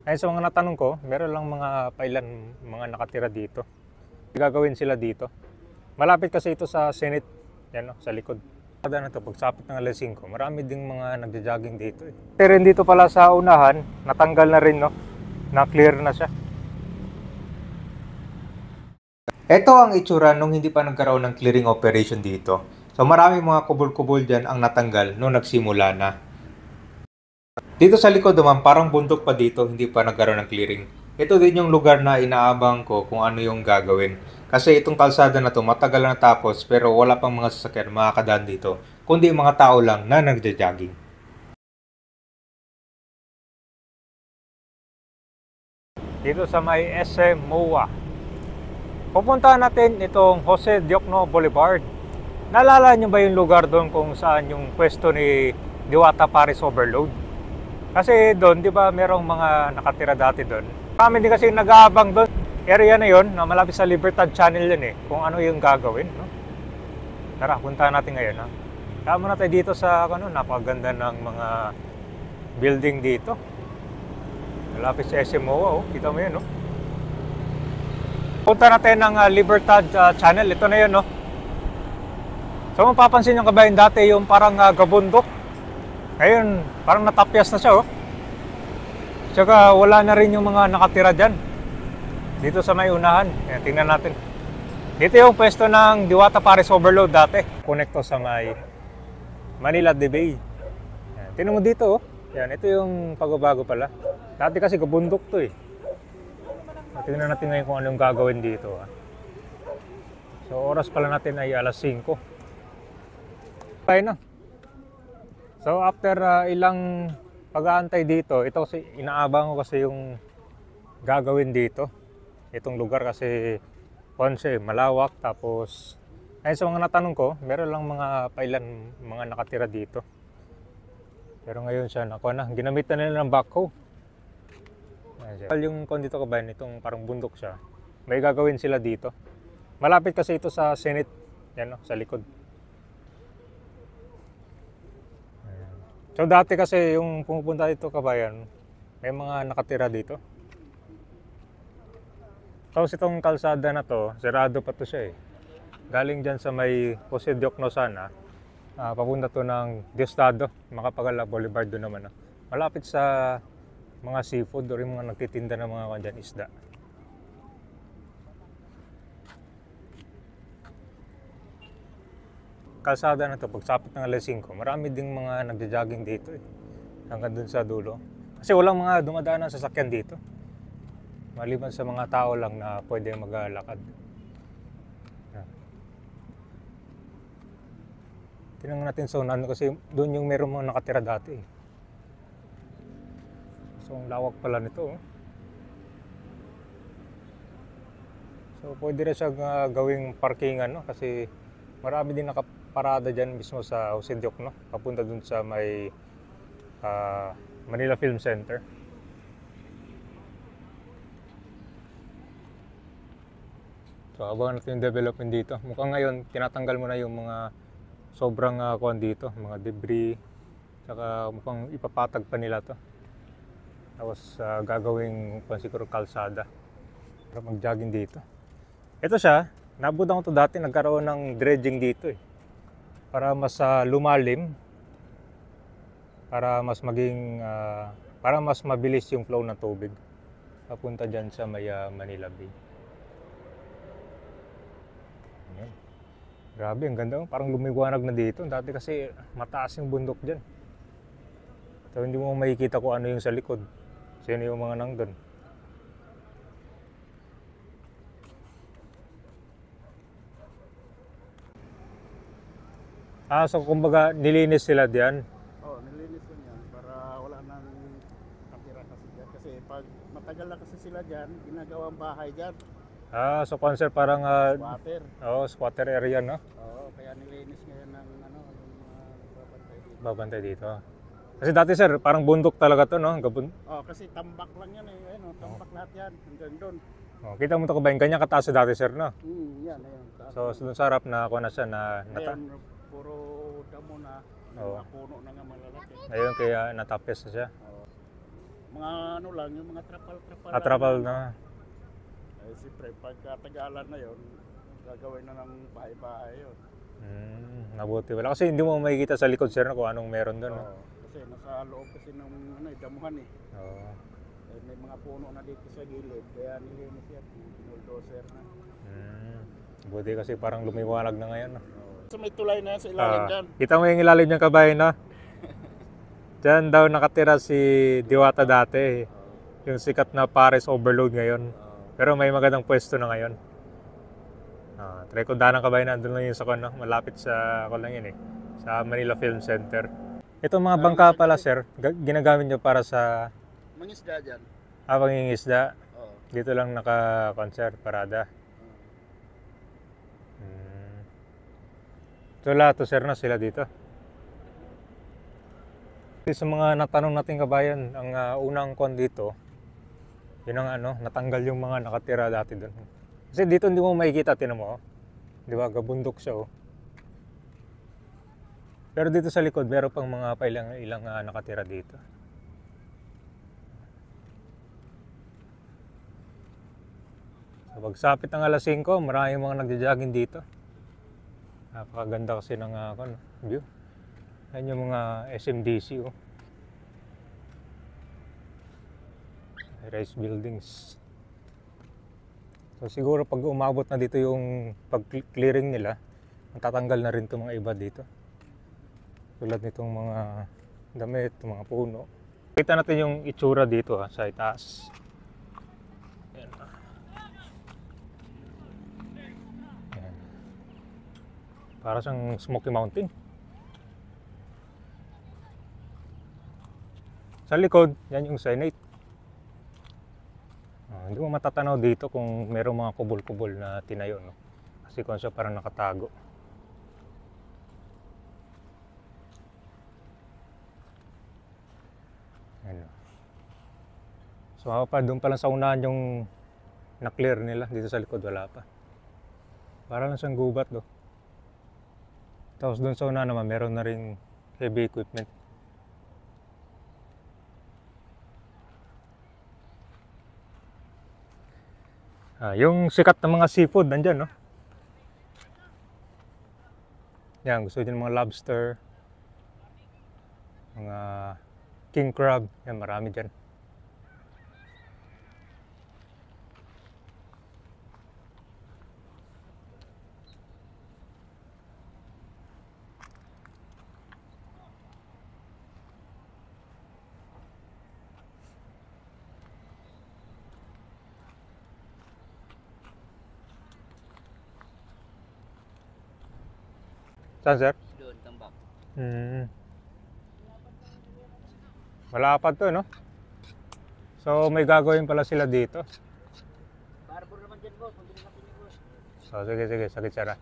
Ayun sa mga natanong ko, meron lang mga pailan mga nakatira dito. Gagawin sila dito. Malapit kasi ito sa Senate, yan sa likod. Kada na to, pagsapit ng alas 5, marami ding mga nagja-jogging dito eh. Pero dito pala sa unahan, natanggal na rin no, na-clear na siya. Ito ang itsura nung hindi pa nagkaroon ng clearing operation dito. So marami mga kubol-kubol dyan ang natanggal nung nagsimula na. Dito sa likod naman, parang bundok pa dito, hindi pa nagkaroon ng clearing. Ito din yung lugar na inaabang ko kung ano yung gagawin. Kasi itong kalsada na to matagal na tapos pero wala pang mga sasakyan makakadaan dito. Kundi mga tao lang na nagja-jogging. Dito sa may SM MOA. Pupuntahan natin itong Jose Diokno Boulevard. Naalala nyo ba yung lugar doon kung saan yung pwesto ni Diwata Paris Overload? Kasi doon, di ba, merong mga nakatira dati doon. Kami din kasi nag-aabang doon. Area na yon na malapit sa Libertad Channel yun eh. Kung ano yung gagawin, no? Tara, puntahan natin ngayon, ha? Tama na tayo dito sa, napakaganda ng mga building dito. Malapit sa SMO, oh. Kita mo yun, no? Punta natin ng Libertad Channel. Ito na yun, no? So, mapapansin nyo kabayan dati yung parang gabundok. Ngayon, parang natapyas na siya, oh. Tsaka wala na rin yung mga nakatira dyan. Dito sa may unahan. Yan, tingnan natin. Dito yung pwesto ng Diwata Paris Overload dati. Connecto sa may Manila de Bay. Yan, tingnan mo dito, oh. Yan, ito yung pagbabago pala. Dati kasi kabundok to, eh. Tingnan natin ngayon kung anong gagawin dito, ha. So, oras pala natin ay alas 5. Kaya na. So after ilang pag-aantay dito, ito kasi inaabang ko kasi yung gagawin dito. Itong lugar kasi Ponce, malawak, tapos ayun sa mga natanong ko, meron lang mga pailan mga nakatira dito. Pero ngayon siya ginamit na nila ng backhoe. Yung dito kabayan, itong parang bundok siya. May gagawin sila dito. Malapit kasi ito sa Senate, yan sa likod. So dati kasi yung pumupunta dito kabayan, may mga nakatira dito. Tapos itong kalsada na to, sirado pa to siya eh. Galing dyan sa may Jose Diokno sana, papunta to ng Diosdado, Makapagala Boulevard doon naman. Malapit sa mga seafood o rin mga nagtitinda ng mga kanyan isda. Kalsada na to, pagsapit ng alas 5, marami ding mga nagja-jogging dito eh. Hanggang dun sa dulo. Kasi walang mga dumadaan ng sasakyan dito. Maliban sa mga tao lang na pwede maglakad. Tingnan natin sa unahan kasi doon yung meron mga nakatira dati eh. So ang lawak pala nito, oh. So pwede rin siya gawing parkingan, no? Kasi marami din nakaparada dyan mismo sa Jose Diokno, papunta dun sa may Manila Film Center. So abangan natin yung development dito. Mukhang ngayon tinatanggal mo na yung mga sobrang kuwan dito, mga debris. Saka mukhang ipapatag pa nila to. Tapos gagawing siguro kalsada para mag-jogging dito. Ito siya, nabutan ko to dati, nagkaroon ng dredging dito eh. Para mas lumalim, para mas maging, para mas mabilis yung flow ng tubig. Papunta dyan sa may Manila Bay. Ayan. Grabe, ang ganda. Parang lumiwanag na dito. Dati kasi mataas yung bundok dyan. So hindi mo makikita kung ano yung sa likod. Sino yung mga nandun. So kumbaga nilinis sila diyan. Oo, nilinis ko yan para wala nang katira kasi dyan. Kasi pag matagal na kasi sila dyan, ginagawang bahay dyan. So concert parang Squatter. Squatter area, no? Oo, kaya nilinis ngayon ng babantay dito. Babantay dito. Kasi dati sir, parang bundok talaga to, no? Kasi tambak lang yan eh. Ayun, tambak lahat yan. Hanggang doon. Kita mo ito kabayan, ganyan kataas dati sir, no? Yan, ayun. So dun sa harap na ako na siya na puro damo na. Mga puno na nga malalaki. Ayun, kaya natapes na siya. mga ano lang, yung mga trapal-trapal. Atrapal na. Eh, siyempre, pagka tagalan na yon, gagawin na ng bahay-bahay yun. Mabuti wala. Kasi hindi mo makikita sa likod, sir, no, kung anong meron doon. No? Oo, kasi nasa loob kasi ng ano, damuhan eh. Oo. Eh, may mga puno na dito sa gilid, kaya nilinis yan, bulldozer na. Buti kasi parang lumiwanag na ngayon. No? So may tulay na sa ilalim dyan. Kita mo yung ilalim niyang kabayan, no? Diyan daw nakatira si Diwata dati. Yung sikat na Paris Overload ngayon. Pero may magandang pwesto na ngayon. Try ko daan ng kabayan, nandun lang yun sa no? Malapit sa ako lang yun eh. Sa Manila Film Center. Itong mga bangka pala, sir, ginagamit nyo para sa Mangisda dyan. pangingisda. Oo. Dito lang naka-concert, parada. So lahat to, sir, na sila dito. Sa mga natanong nating kabayan, ang unang kon dito, yun ang ano, natanggal yung mga nakatira dati doon. Kasi dito hindi mo makikita, tinan mo. Di ba, gabundok siya. Oh. Pero dito sa likod, meron pang mga ilang nakatira dito. So, pagsapit ng alas 5, maraming mga nagja-jogging dito. Napakaganda kasi ng view. Ayan yung mga SMDC. Oh. Rice buildings. So siguro pag umabot na dito yung pag-clearing nila, matatanggal na rin itong mga iba dito. Tulad nitong mga damit, itong mga puno. Kita natin yung itsura dito sa itaas. Ayan. Ayan. Para siyang Smoky Mountain. Sa likod, yan yung Senate. Hindi mo matatanaw dito kung merong mga kubol-kubol na tinayo, no? Kasi kung siya parang nakatago. Ano. So doon pa lang sa unahan yung na-clear nila. Dito sa likod wala pa. Para lang siyang gubat, do. Tapos doon sa unahan naman meron na rin heavy equipment. Yung sikat ng mga seafood nandyan, no? Yan, gusto din mga lobster, mga king crab, yan, marami dyan. Saan, sir? Doon, tambak. Malapad to, no? So, may gagawin pala sila dito. Barbor naman dyan, boss. Hindi naman pinig, boss. So, sige, sakit sara.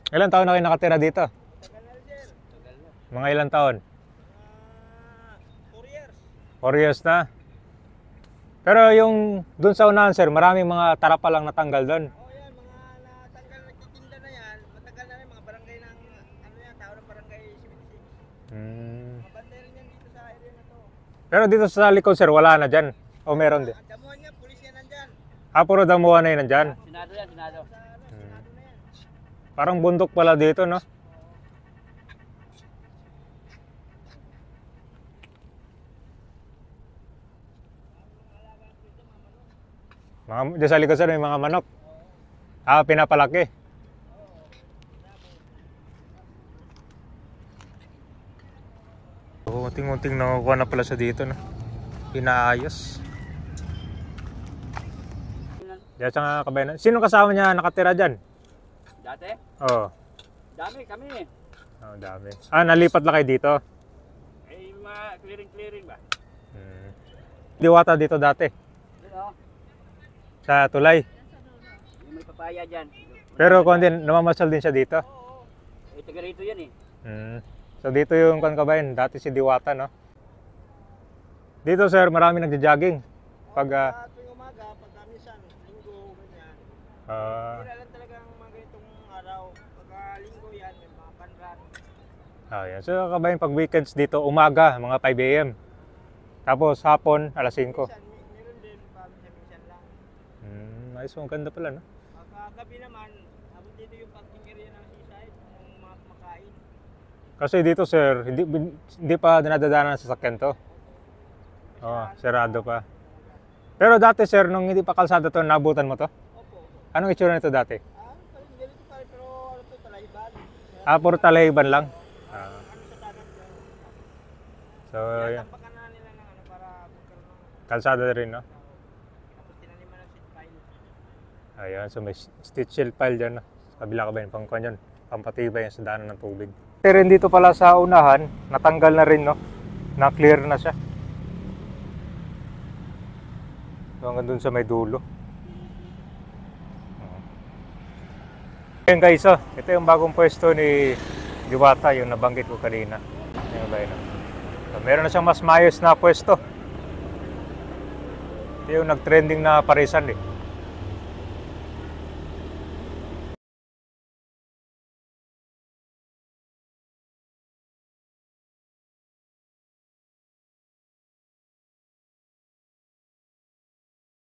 Ilan taon na kayo nakatira dito? Tagal na. Mga ilang taon? 4 years. 4 years na. Pero yung dun sa unahan, sir, maraming mga tarapa lang natanggal doon. Oo, yan. Mga natanggal, nagtitinda na yan. Matagal na rin. Mga barangay ng, ano yan, tao ng barangay 76. Mga banda rin yan dito sa area na to. Pero dito sa likod, sir, wala na dyan. O meron din? Ang damuhan nga, pulis yan nandyan. Puro damuhan na yun nandyan. Senado yan, senado. Senado na yan. Parang bundok pala dito, no? Diyan sa likod, sir, may mga manok. Pinapalaki. Unting-unting nakukuha na pala siya dito, no? Pinaayos. Diyan sa kabayan. Sino kasama niya nakatira dyan? Dati? Oo. Dami, kami. Dami. Nalipat lang kayo dito? Ay, mga clearing Diwata dito dati? Yun, oh. Sa tulay? Yung may papaya dyan. Pero kung din, namamasyal din siya dito? Oo. Eh, taga rito yan eh. So dito yung kabayan, dati si Diwata, no? Dito, sir, marami nagja-jogging. Pag tuwing umaga, pagka minsan, linggo, ganyan. ah, Kailan talagang mga ganitong araw. Pagka linggo yan, may mga panran. Ayan. So kabayan, pag weekends dito, umaga, mga 5 AM. Tapos hapon, alas 5. Minsan, meron din, minsan lang. Ayos mo, ganda pala, no? Gabi naman, abot dito yung parking area ng seaside, yung mga kumakain. Kasi dito, sir, hindi pa dinadaanan sa sasakyan to. Sarado pa. Pero dati, sir, nung hindi pa kalsada to, nabutan mo to? Opo. Anong itsura nito dati? Ganito pa rin, pero ano to, Talayban. Puro talayban lang. Ano sa dagat dyan. So, yan. Tampakan na nila ng ano para magkaroon ng Kalsada rin, no? tapos tinaniman ng seat pile. Ayan, so may stitch shield pile dyan, no? Sa kabila ka ba yun, pangkuhan yun. Pampatibay yan sa daanan ng tubig. Pero rin dito pala sa unahan, natanggal na rin, no? Na-clear na siya. So, hanggang dun sa may dulo. Ayan guys, ito yung bagong pwesto ni Diwata, yung nabanggit ko kanina. Ayan ba yun? So, meron na siyang mas maayos na pwesto. Ito yung nag-trending na parisan eh.